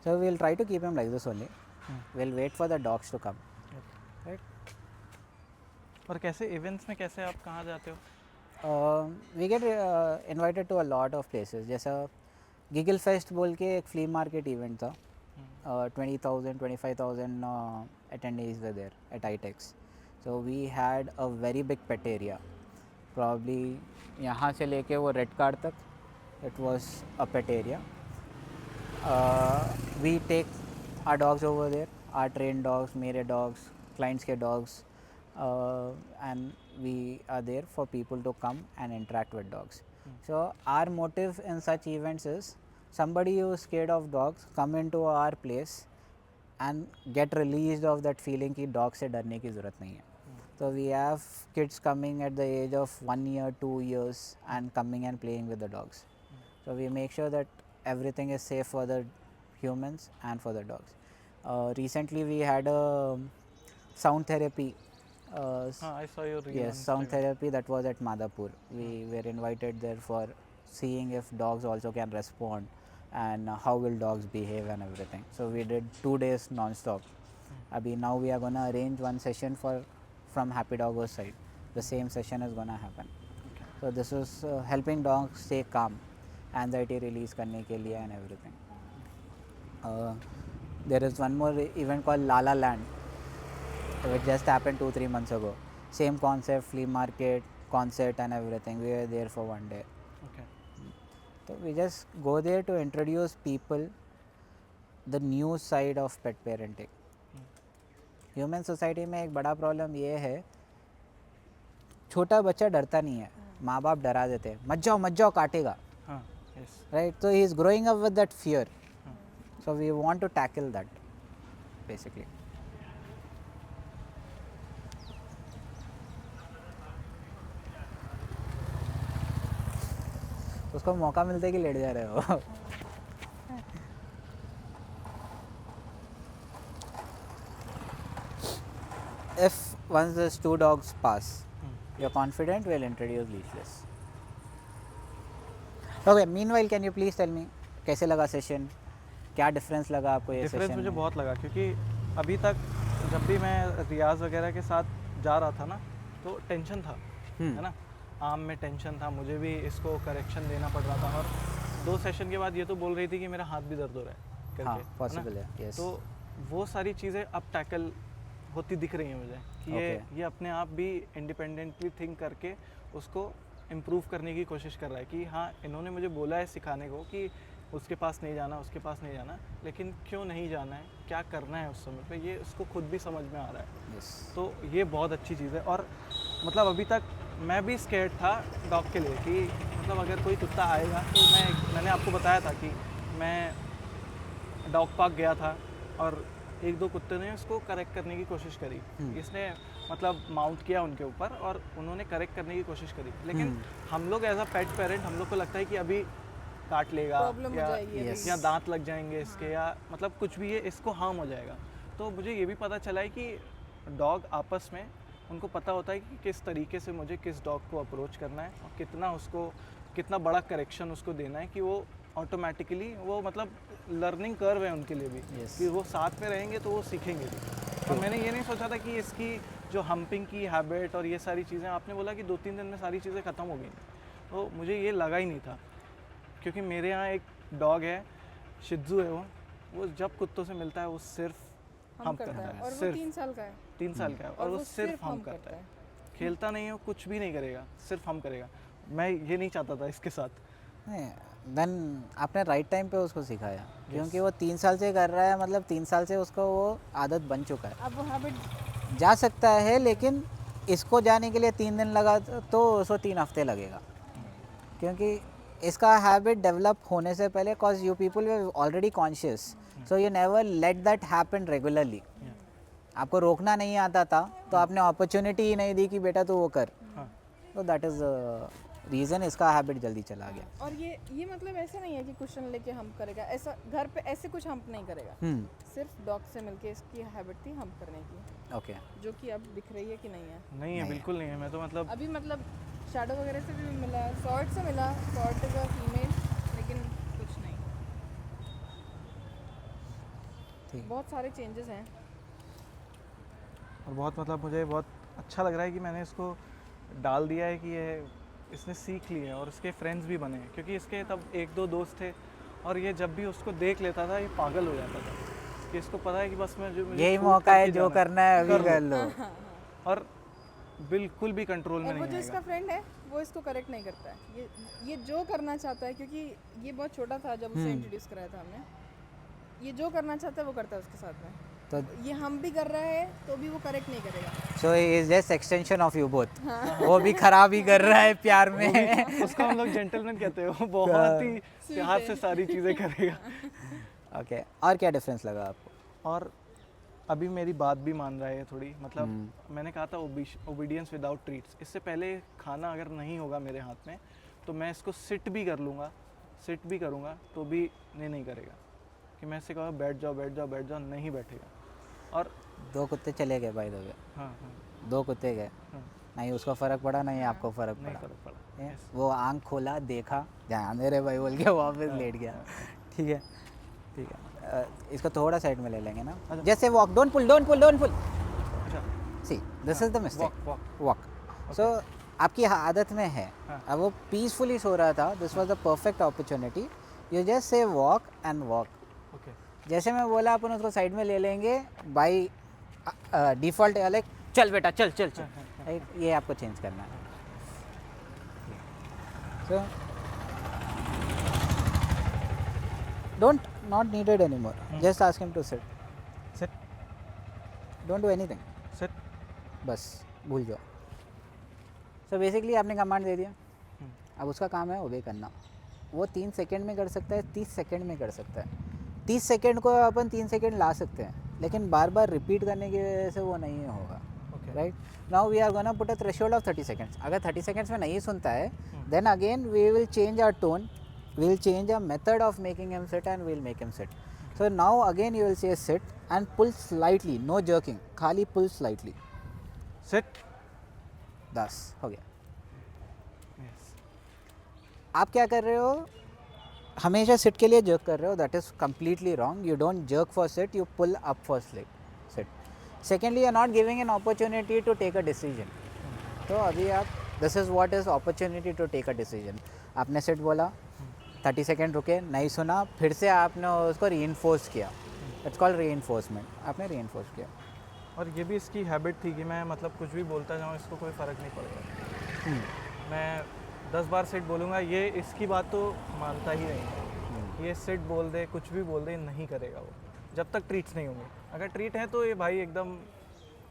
So we'll try to keep him like this only. We'll wait for the dogs to come. Right? और कैसे events में कैसे आप कहाँ जाते हो? We get invited to a lot of places. जैसा गिगल फेस्ट बोल के एक फ्ली मार्केट इवेंट था. 20,000 25,000 attendees were there at ITEX. So we had a very big pet area. Probably यहाँ से लेके वो रेड कार्ड तक it was a pet area. We take our dogs over there, our trained dogs, मेरे dogs, clients के dogs, and we are there for people to come and interact with dogs. So our motive in such events is somebody who is scared of dogs come into our place and get released of that feeling कि dog से डरने की ज़रूरत नहीं है. So we have kids coming at the age of 1 year, 2 years and coming and playing with the dogs. So we make sure that everything is safe for the humans and for the dogs. Recently we had a sound therapy. I saw your reel Yes, on sound Instagram. therapy that was at Madhapur. We were invited there for seeing if dogs also can respond and how will dogs behave and everything. So we did 2 days non-stop. Abhi now we are gonna arrange one session from Happy Doggo side. The same session is gonna happen. So this is helping dogs stay calm, anxiety release करने के लिए and everything. There is one more event called Lala Land. It just happened 2-3 months ago. Same concept, flea market, concert and everything. We were there for 1 day. Okay. So we just go there to introduce people the new side of pet parenting. Human society में एक बड़ा problem ये है, छोटा बच्चा डरता नहीं है, माँ बाप डरा देते हैं, मत जाओ काटेगा. हाँ, yes. Right, so he is growing up with that fear. So we want to tackle that basically. उसको मौका मिलता है कि लेट जा रहे हो. If once these 2 dogs pass, you're confident we'll introduce leashless. Okay, meanwhile can you please tell me कैसे लगा सेशन, क्या डिफरेंस लगा आपको ये डिफरेंस सेशन मुझे में? बहुत लगा, क्योंकि अभी तक जब भी मैं रियाज वगैरह के साथ जा रहा था ना, तो टेंशन था, है ना, आम में टेंशन था, मुझे भी इसको करेक्शन देना पड़ रहा था. और 2 सेशन के बाद ये तो बोल रही थी कि मेरा हाथ भी दर्द हो रहा है करके. हाँ, पॉसिबल है. यस. तो वो सारी चीज़ें अब टैकल होती दिख रही हैं मुझे कि ये अपने आप भी इंडिपेंडेंटली थिंक करके उसको इम्प्रूव करने की कोशिश कर रहा है कि हाँ, इन्होंने मुझे बोला है सिखाने को कि उसके पास नहीं जाना, उसके पास नहीं जाना, लेकिन क्यों नहीं जाना है, क्या करना है उस समय पे, ये उसको खुद भी समझ में आ रहा है. यस. तो ये बहुत अच्छी चीज़ है. और मतलब अभी तक मैं भी स्केर्ड था डॉग के लिए कि मतलब अगर कोई कुत्ता आएगा तो मैंने आपको बताया था कि मैं डॉग पार्क गया था और 1-2 कुत्ते ने उसको करेक्ट करने की कोशिश करी. इसने मतलब माउंट किया उनके ऊपर और उन्होंने करेक्ट करने की कोशिश करी, लेकिन हम लोग एज अ पेट पेरेंट हम लोग को लगता है कि अभी काट लेगा या दांत लग जाएंगे इसके, या मतलब कुछ भी है, इसको हार्म हो जाएगा. तो मुझे ये भी पता चला है कि डॉग आपस में उनको पता होता है कि किस तरीके से मुझे किस डॉग को अप्रोच करना है और कितना बड़ा करेक्शन उसको देना है कि वो ऑटोमेटिकली वो मतलब लर्निंग कर्व है उनके लिए भी. कि वो साथ में रहेंगे तो वो सीखेंगे भी. और मैंने ये नहीं सोचा था कि इसकी जो हम्पिंग की हैबिट और ये सारी चीज़ें, आपने बोला कि 2-3 दिन में सारी चीज़ें ख़त्म हो गई, तो मुझे ये लगा ही नहीं था, क्योंकि मेरे यहाँ एक डॉग है, शित्ज़ू है, वो जब कुत्तों से मिलता है वो सिर्फ हम करता है. और वो 3 साल का है. 3 साल का है और वो सिर्फ हम करता है. खेलता नहीं है, कुछ भी नहीं करेगा, सिर्फ हम करेगा. मैं ये नहीं चाहता था इसके साथ. देन आपने राइट टाइम पे उसको सिखाया, क्योंकि वो 3 साल से कर रहा है, मतलब 3 साल से उसको वो आदत बन चुका है. अब वो हैबिट जा सकता है, लेकिन इसको जाने के लिए 3 दिन लगा तो उसको 3 हफ्ते लगेगा, क्योंकि इसका हैबिट डेवलप होने से पहले, cause you people way already conscious, so you never let that happen regularly. आपको रोकना नहीं आता था तो आपने अपॉर्चुनिटी ही नहीं दी कि बेटा तू वो कर. तो दैट इज़ रीज़न इसका हैबिट जल्दी चला गया. और ये मतलब ऐसे नहीं है कि कुशन लेके हम करेगा, ऐसा घर पे ऐसे कुछ हम नहीं करेगा. सिर्फ डॉग से मिलके इसकी हैबिट थी हम करने की. ओके. जो कि अब दिख रही है कि नहीं है. नहीं है, बिल्कुल नहीं है. मैं तो मतलब अभी मतलब शैडो वगैरह से भी मिला, शॉर्ट से मिला, शॉर्ट इज अ फीमेल, लेकिन कुछ नहीं. ठीक। बहुत सारे चेंजेस हैं। और बहुत मतलब मुझे बहुत अच्छा लग रहा है कि मैंने इसको डाल दिया है कि ये इसने सीख ली है और इसके फ्रेंड्स भी बने हैं, क्योंकि इसके तब एक दो दोस्त थे और ये जब भी उसको देख लेता था ये पागल हो जाता था कि इसको पता है कि बस मैं जो मुझे यही शूट मौका है, करके जो जाना करना है अभी कर लो। और बिल्कुल भी कंट्रोल में और वो नहीं जो आएगा। इसका फ्रेंड है वो इसको करेक्ट नहीं करता है। ये जो करना चाहता है, क्योंकि ये बहुत छोटा था जब उसे इंट्रोड्यूस कराया था हमने, ये जो करना चाहता है वो करता है उसके साथ में। तो ये हम भी कर रहे हैं तो भी वो करेक्ट नहीं करेगा। So is just extension of you both. वो भी खराब ही कर रहा है प्यार में। उसको हम लोग जेंटलमैन कहते हैं, वो बहुत ही प्यार से सारी चीज़ें करेगा। ओके, और क्या डिफरेंस लगा आपको? और अभी मेरी बात भी मान रहा है थोड़ी, मतलब मैंने कहा था ओबीडियंस विदाउट ट्रीट्स। इससे पहले खाना अगर नहीं होगा मेरे हाथ में तो मैं इसको सिट भी कर लूँगा, सिट भी करूँगा तो भी नहीं करेगा, कि मैं इससे कहूँगा बैठ जाओ बैठ जाओ बैठ जाओ, नहीं बैठेगा। और 2 कुत्ते चले गए बाय द वे, हाँ हाँ 2 कुत्ते गए, हाँ, नहीं उसको फ़र्क पड़ा नहीं आपको फ़र्क नहीं पड़ा। फर्क पड़ा। ए, वो आंख खोला, देखा, ध्यान दे रहे भाई बोल के वापस लेट गया। ठीक है ठीक है। इसको थोड़ा साइड में ले लेंगे ना, जैसे walk, don't pull don't pull don't pull. अच्छा see this is the mistake, walk walk. So आपकी आदत में है, हाँ। अब वो पीसफुली सो रहा था, this was the perfect opportunity, you just say walk and walk. Okay जैसे मैं बोला अपन उसको साइड में ले लेंगे बाई डिफ़ॉल्ट, लाइक चल बेटा चल चल चल, Right? ये आपको चेंज करना है। So don't not needed any more, just ask him to sit, sit don't do anything, sit. बस भूल जाओ। सो बेसिकली आपने कमांड दे दिया, अब उसका काम है ओबे करना। वो 3 सेकंड में कर सकता है, 30 सेकंड में कर सकता है। 30 सेकंड को अपन 3 सेकंड ला सकते हैं, लेकिन बार बार रिपीट करने की वजह से वो नहीं होगा। Okay right now we are gonna put a threshold of 30 seconds. अगर 30 सेकंड्स में नहीं सुनता है, then again we will change our tone, we will change our method of making him sit and we will make him sit. So now again you will say sit and pull slightly, no jerking, खाली pull slightly, seat. बस हो गया। Yes आप क्या कर रहे हो, हमेशा सिट के लिए जर्क कर रहे हो, that is completely wrong. You don't jerk for sit, you pull up for sit. Secondly, you are not giving an opportunity to take a decision. तो अभी आप, this is what is opportunity to take a decision. आपने sit बोला, 30 second रुके, नहीं सुना, फिर से आपने उसको रीइंफोर्स किया, इट्स कॉल्ड रीइंफोर्समेंट, आपने रीइंफोर्स किया। और ये भी इसकी हैबिट थी कि मैं मतलब कुछ भी बोलता जाऊँ, इसको कोई फ़र्क नहीं पड़ेगा। मैं 10 बार सिट बोलूँगा, ये इसकी बात तो मानता ही नहीं है। ये सिट बोल दे, कुछ भी बोल दे, नहीं करेगा वो, जब तक ट्रीट्स नहीं होंगे। अगर ट्रीट है तो ये भाई एकदम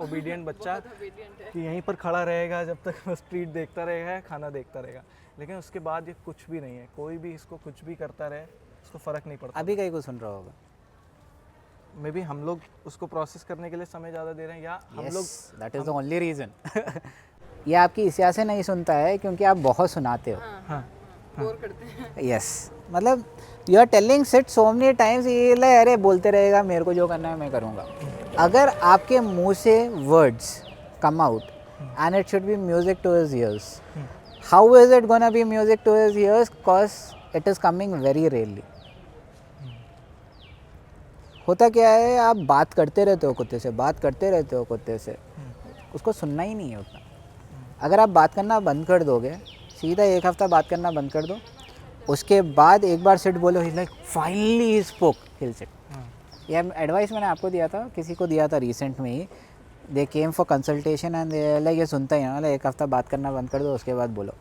ओबीडियंट बच्चा कि यहीं पर खड़ा रहेगा जब तक बस ट्रीट देखता रहेगा, खाना देखता रहेगा। लेकिन उसके बाद ये कुछ भी नहीं है, कोई भी इसको कुछ भी करता रहे, इसको फ़र्क नहीं पड़ता। अभी कहीं को सुन रहा होगा, मे बी हम लोग उसको प्रोसेस करने के लिए समय ज़्यादा दे रहे हैं, या हम लोग that is the only reason. ये आपकी इस वजह से नहीं सुनता है क्योंकि आप बहुत सुनाते हो। हाँ बोर करते हैं। यस मतलब you are telling sit so many times, ये लाइक अरे बोलते रहेगा, मेरे को जो करना है मैं करूँगा। अगर आपके मुंह से words come out and it should be music to his ears, how is it gonna be music to his ears, because it is coming very rarely. होता क्या है, आप बात करते रहते हो कुत्ते से, बात करते रहते हो कुत्ते से, उसको सुनना ही नहीं है उतना। अगर आप बात करना बंद कर दोगे, सीधा 1 हफ्ता बात करना बंद कर दो, उसके बाद एक बार सिट बोलो, he like finally he spoke, heel sit. ये एडवाइस मैंने आपको दिया था, किसी को दिया था रिसेंट में ही, they came for consultation and like ये सुनता ही ना, लाइक 1 हफ्ता बात करना बंद कर दो, उसके बाद बोलो।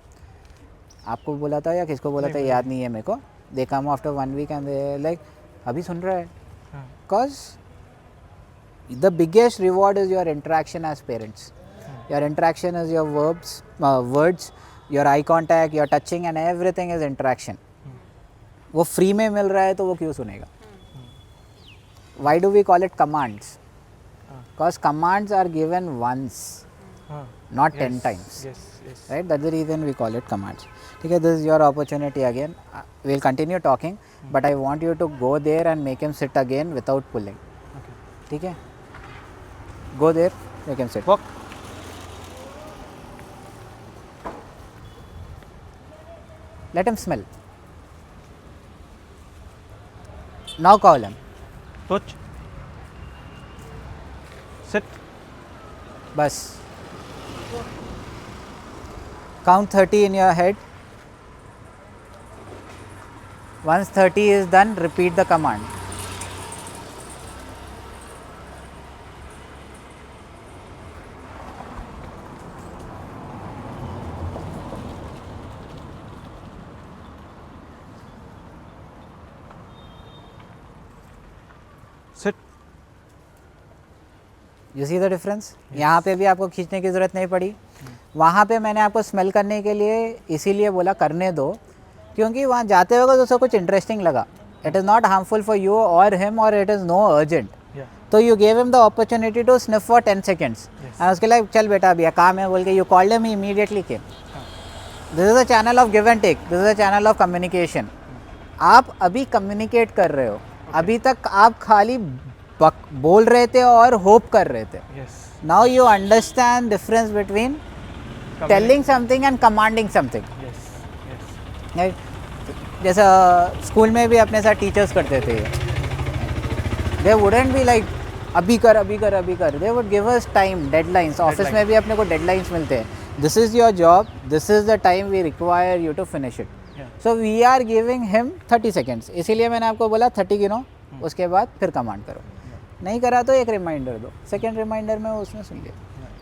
आपको बोला था या किसको बोला था याद नहीं है मेरे को। They come after 1 week and they like अभी सुन रहा है, because the biggest reward is your interaction as parents. Your interaction is your words, your eye contact, your touching and everything is interaction. वो फ्री में मिल रहा है तो वो क्यों सुनेगा? Why do we call it commands? Because commands are given once, not 10 times. Yes, yes. Right? That's the reason we call it commands. Okay, this is your opportunity again. We'll continue talking, but I want you to go there and make him sit again without pulling. Okay. ठीक है? Go there, make him sit. Walk. Let him smell. Now call him. Touch. Sit. बस. Count 30 in your head. Once 30 is done, repeat the command. Sit. You see the difference. यहाँ पे भी आपको खींचने की ज़रूरत नहीं पड़ी. वहाँ पे मैंने आपको स्मेल करने के लिए इसीलिए बोला करने दो, क्योंकि वहाँ जाते वक्त उसको कुछ इंटरेस्टिंग लगा. It is not harmful for you और हिम, और it is no urgent. Yeah. तो you gave him the opportunity to sniff for 10 seconds. And उसके लिए चल बेटा अभी काम है बोल के you called him, he immediately came. This is a channel of give and take. This is a channel of communication. आप अभी कम्युनिकेट कर रहे हो. अभी तक आप खाली बोल रहे थे और होप कर रहे थे. Yes. Now you understand difference between telling something and commanding something. Yes. Yes. Right. जैसा स्कूल में भी अपने साथ टीचर्स करते थे. दे वुडंट बी लाइक अभी कर अभी कर अभी कर. They would give us time, deadlines. Office में भी अपने को डेडलाइंस मिलते हैं. This is your job, this is the time we require you to finish it. Yeah. So we are giving him 30 seconds. इसीलिए मैंने आपको बोला 30 गिनो, उसके बाद फिर कमांड करो. नहीं करा तो एक रिमाइंडर दो. सेकेंड रिमाइंडर में उसने सुन लिया.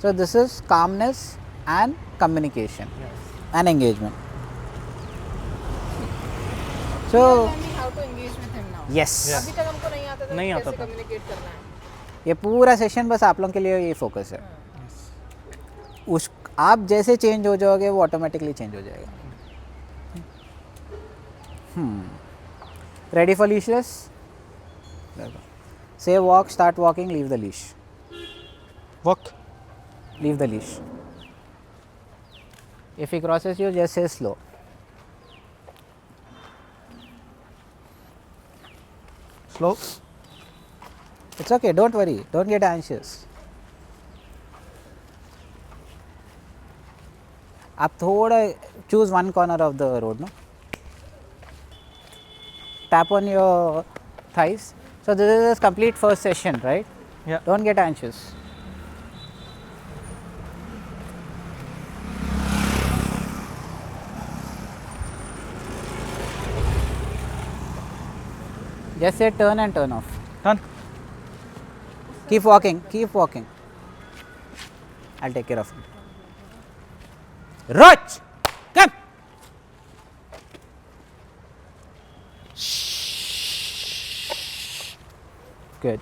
So this is calmness and communication Yes. And engagement. So Learning how to engage with him now. Yes, अभी तक हमको नहीं आता था नहीं कि आता कैसे था. कम्युनिकेट करना है. ये पूरा सेशन बस आप लोगों के लिए ये फोकस है. उस आप जैसे चेंज हो जाओगे वो ऑटोमेटिकली चेंज हो जाएगा. Ready for leashless. Say walk, start walking, leave the leash. Walk. Leave the leash. If he crosses you, just say slow. Slow. It's okay, don't worry, don't get anxious. आप थोड़ा choose one corner of the road, no? Tap on your thighs. So this is a complete first session, right? Yeah. Don't get anxious. Just say turn and turn off. Done. Keep walking, keep walking. I'll take care of it. Roach! Come! Good.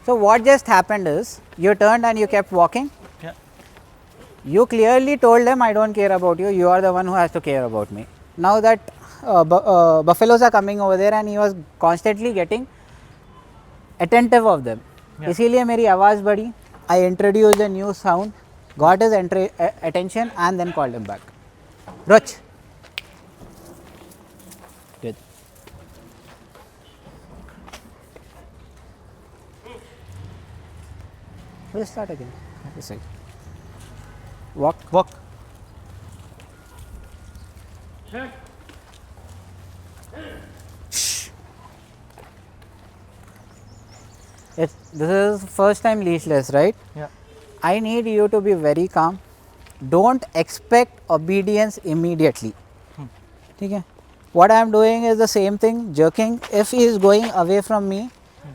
So what just happened is, you turned and you kept walking. Yeah. You clearly told them, I don't care about you, you are the one who has to care about me. Now that buffaloes are coming over there and he was constantly getting attentive of them. Yeah. इसीलिए मेरी आवाज़ बढ़ी. I introduced a new sound, got his attention and then called him back. Roach. Good. We'll start again. This side. Walk. Walk. This is first time leashless, right? Yeah. I need you to be very calm. Don't expect obedience immediately. ठीक है? What I am doing is the same thing, jerking. If he is going away from me,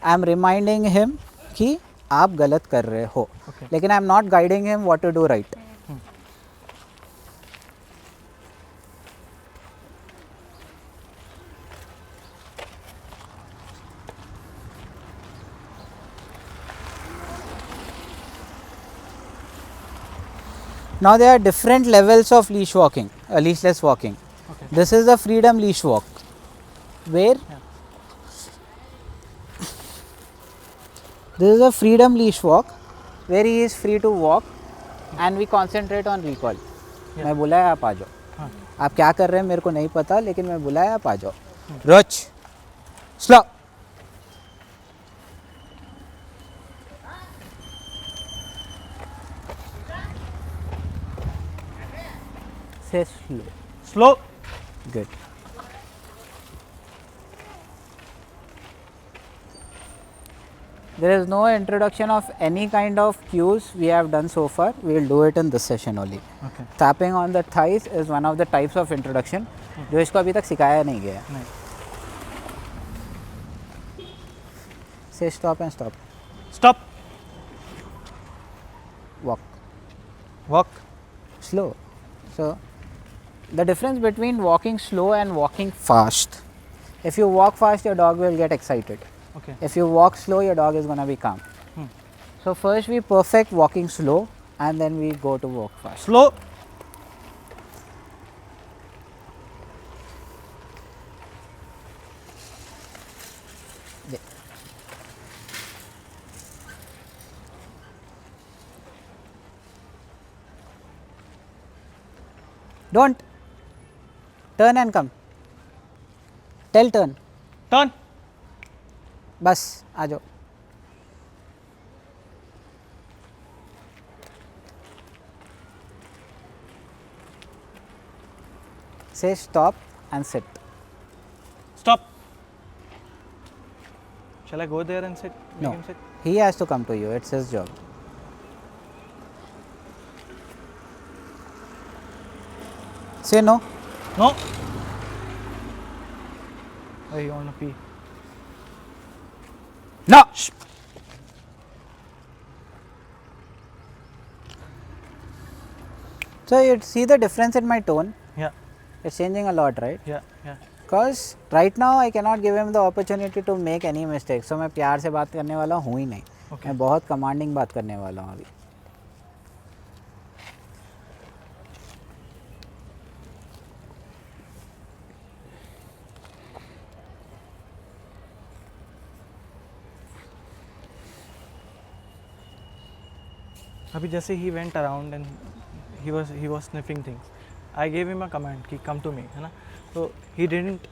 I am reminding him कि आप गलत कर रहे हो. Okay. लेकिन I am not guiding him what to do right. Now there are different levels of leash walking, leashless walking. Okay. This is the freedom leash walk, where this is a freedom leash walk, where he is free to walk, and we concentrate on recall. मैं बुलाया आप आ जाओ. हाँ. आप क्या कर रहे हैं मेरे को नहीं पता, लेकिन मैं बुलाया आप आ जाओ. Roach, slow. Say slow. Slow. Good. There is no introduction of any kind of cues we have done so far. We will do it in this session only. Okay Tapping on the thighs is one of the types of introduction जो इसको अभी तक सिखाया नहीं गया. नहीं Say stop and stop. Stop Walk walk slow. So the difference between walking slow and walking fast. If you walk fast, your dog will get excited. Okay If you walk slow, your dog is gonna be calm. So first we perfect walking slow, and then we go to walk fast. Slow Don't turn and come. Tell turn. Turn बस आ जाओ. Say stop and sit. Stop shall I go there and sit No, make him sit he has to come to you. It's his job. Say no. No I want to pee No. So you see the difference in my tone. या It's changing a lot, right? या या Because right now I cannot give him the opportunity to make any mistakes. So मैं प्यार से बात करने वाला हूँ ही नहीं. Okay. मैं बहुत कमांडिंग बात करने वाला हूँ अभी. अभी जैसे ही went around and he was sniffing things I gave him a command कि कम टू मी है ना तो he didn't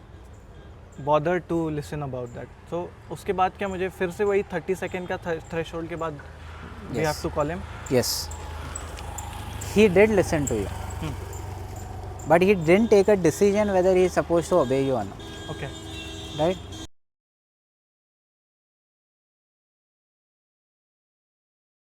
bother to listen about that so उसके बाद क्या मुझे फिर से वही 30 सेकेंड का थ्रेशोल्ड के बाद we Yes. Have to call him Yes. He did listen to you. But he didn't take a decision whether he is supposed to obey you or not. Okay Right?